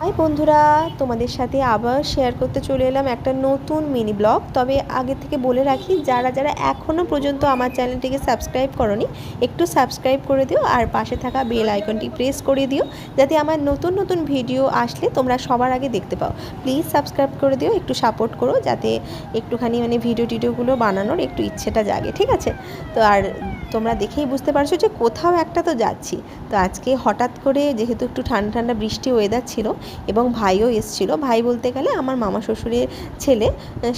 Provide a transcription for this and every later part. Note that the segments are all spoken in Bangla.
হাই বন্ধুরা, তোমাদের সাথে আবার শেয়ার করতে চলে এলাম একটা নতুন মিনি ব্লগ। তবে আগে থেকে বলে রাখি, যারা যারা এখনও পর্যন্ত আমার চ্যানেলটিকে সাবস্ক্রাইব করোনি, একটু সাবস্ক্রাইব করে দিও আর পাশে থাকা বেল আইকনটি প্রেস করে দিও, যাতে আমার নতুন নতুন ভিডিও আসলে তোমরা সবার আগে দেখতে পাও। প্লিজ সাবস্ক্রাইব করে দিও, একটু সাপোর্ট করো, যাতে একটুখানি ভিডিওগুলো বানানোর একটু ইচ্ছেটা জাগে, ঠিক আছে? তো আর তোমরা দেখেই বুঝতে পারছো যে কোথাও একটা তো যাচ্ছি। তো আজকে হঠাৎ করে, যেহেতু একটু ঠান্ডা ঠান্ডা বৃষ্টি ওয়েদার ছিল এবং ভাইও এসেছিলো, ভাই বলতে গেলে আমার মামা শ্বশুরের ছেলে,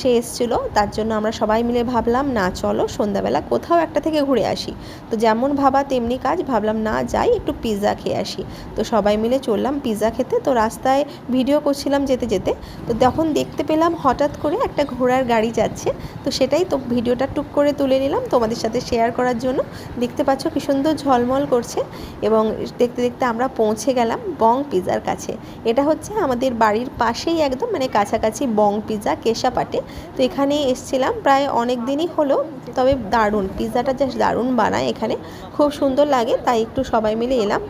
সে এসেছিলো, তার জন্য আমরা সবাই মিলে ভাবলাম না চলো সন্ধ্যাবেলা কোথাও একটা থেকে ঘুরে আসি। তো যেমন ভাবা তেমনি কাজ, ভাবলাম না যাই একটু পিৎজা খেয়ে আসি। তো সবাই মিলে চললাম পিৎজা খেতে। তো রাস্তায় ভিডিও করছিলাম যেতে যেতে, তো তখন দেখতে পেলাম হঠাৎ করে একটা ঘোড়ার গাড়ি যাচ্ছে। তো সেটাই তো ভিডিওটা টুক করে তুলে নিলাম তোমাদের সাথে শেয়ার করার জন্য। দেখতে পাচ্ছ কি সুন্দর ঝলমল করছে। এবং দেখতে দেখতে আমরা পৌঁছে গেলাম বং পিৎজার কাছে। এটা হচ্ছে আমাদের বাড়ির পাশেই একদম, কাছাকাছি বং পিৎজা কেশাপাটে। তো এখানে এসেছিলাম প্রায় অনেক দিনই হলো। তবে দারুণ পিৎজাটা, জাস্ট দারুণ বানায় এখানে, খুব সুন্দর লাগে, তাই একটু সবাই মিলে এলাম।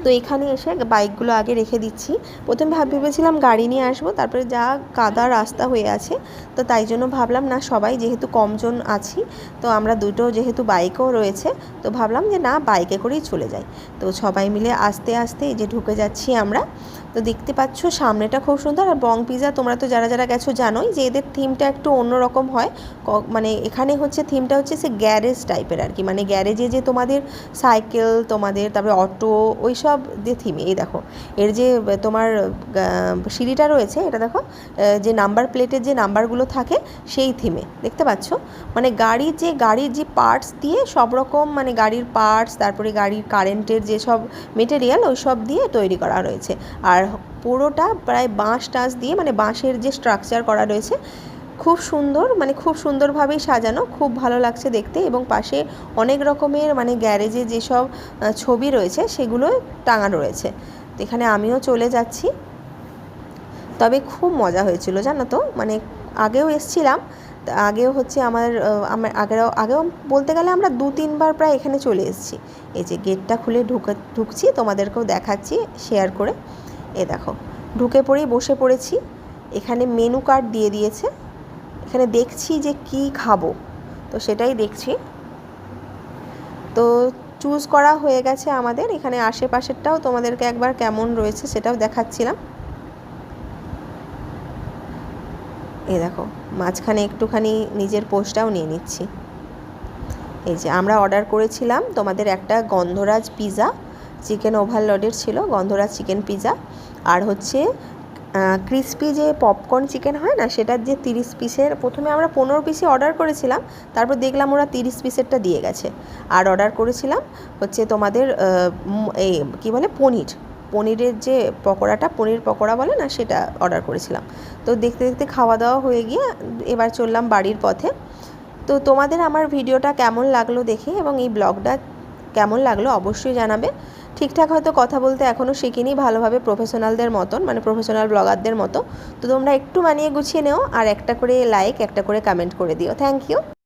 তো এখানে এসে বাইকগুলো আগে রেখে দিচ্ছি। প্রথমে ভেবেছিলাম গাড়ি নিয়ে আসবো, তারপরে যা কাদা রাস্তা হয়ে আছে, তো তাই জন্য ভাবলাম না, সবাই যেহেতু কমজন আছি, তো আমরা দুটো যেহেতু বাইকও রয়েছে, তো ভাবলাম যে না, বাইকে করেই চলে যাই। তো সবাই মিলে আস্তে আস্তে এই যে ঢুকে যাচ্ছি আমরা। তো দেখতে পাচ্ছ সামনেটা খুব সুন্দর। আর বং পিৎজা তোমরা তো যারা যারা গেছো জানোই যে এদের থিমটা একটু অন্যরকম হয়। এখানে হচ্ছে থিমটা হচ্ছে সে গ্যারেজ টাইপের আর কি, গ্যারেজে যে তোমাদের সাইকেল, তোমাদের তারপরে অটো, ওই সব যে থিম। এই দেখো, এর যে তোমার সিঁড়িটা রয়েছে, এটা দেখো, যে নাম্বার প্লেটের যে নাম্বারগুলো থাকে সেই থিমে, দেখতে পাচ্ছ? গাড়ির যে পার্টস দিয়ে সব রকম, গাড়ির পার্টস, তারপরে গাড়ির কারেন্টের যে সব মেটেরিয়াল, ওই সব দিয়ে তৈরি করা রয়েছে। আর পুরোটা প্রায় বাঁশ টাঁশ দিয়ে, বাঁশের যে স্ট্রাকচার করা রয়েছে, খুব সুন্দর, খুব সুন্দরভাবেই সাজানো, খুব ভালো লাগছে দেখতে। এবং পাশে অনেক রকমের গ্যারেজে যেসব ছবি রয়েছে সেগুলো টাঙানো রয়েছে। তো এখানে আমিও চলে যাচ্ছি। তবে খুব মজা হয়েছিল জানো তো, আগেও এসছিলাম, আগেও হচ্ছে আগেও বলতে গেলে আমরা 2-3 বার প্রায় এখানে চলে এসেছি। এই যে গেটটা খুলে ঢুকছি, তোমাদেরকেও দেখাচ্ছি শেয়ার করে। এ দেখো, ঢুকে পড়েই বসে পড়েছি। এখানে মেনু কার্ড দিয়ে দিয়েছে, এখানে দেখছি যে কি খাবো, তো সেটাই দেখছি। তো চুজ করা হয়ে গেছে আমাদের। এখানে আশেপাশেরটাও তোমাদেরকে একবার কেমন রয়েছে সেটাও দেখাচ্ছিলাম। এই দেখো, মাঝখানে একটুখানি নিজের পোস্টটাও নিয়ে নিচ্ছি। এই যে আমরা অর্ডার করেছিলাম তোমাদের একটা গন্ধরাজ পিৎজা, চিকেন ওভারলোডের ছিল, গন্ধরাজ চিকেন পিৎজা। আর হচ্ছে ক্রিসপি যে পপকর্ন চিকেন হয় না, সেটার যে 30 পিসের, প্রথমে আমরা 15 পিসই অর্ডার করেছিলাম, তারপর দেখলাম ওরা 30 পিসেরটা দিয়ে গেছে। আর অর্ডার করেছিলাম হচ্ছে তোমাদের এই কী বলে, পনিরের যে পকোড়াটা, পনির পকোড়া বলে না, সেটা অর্ডার করেছিলাম। তো দেখতে দেখতে খাওয়া দাওয়া হয়ে গিয়ে এবার চললাম বাড়ির পথে। তো তোমাদের আমার ভিডিওটা কেমন লাগলো দেখে, এবং এই ব্লগটা কেমন লাগলো অবশ্যই জানাবে। ঠিকঠাক হয়তো কথা বলতে এখনও শিখিনি ভালোভাবে, প্রফেশনালদের মতন, প্রফেশনাল ব্লগারদের মতো। তো তোমরা একটু মানিয়ে গুছিয়ে নেও, আর একটা করে লাইক, একটা করে কমেন্ট করে দিও। Thank you.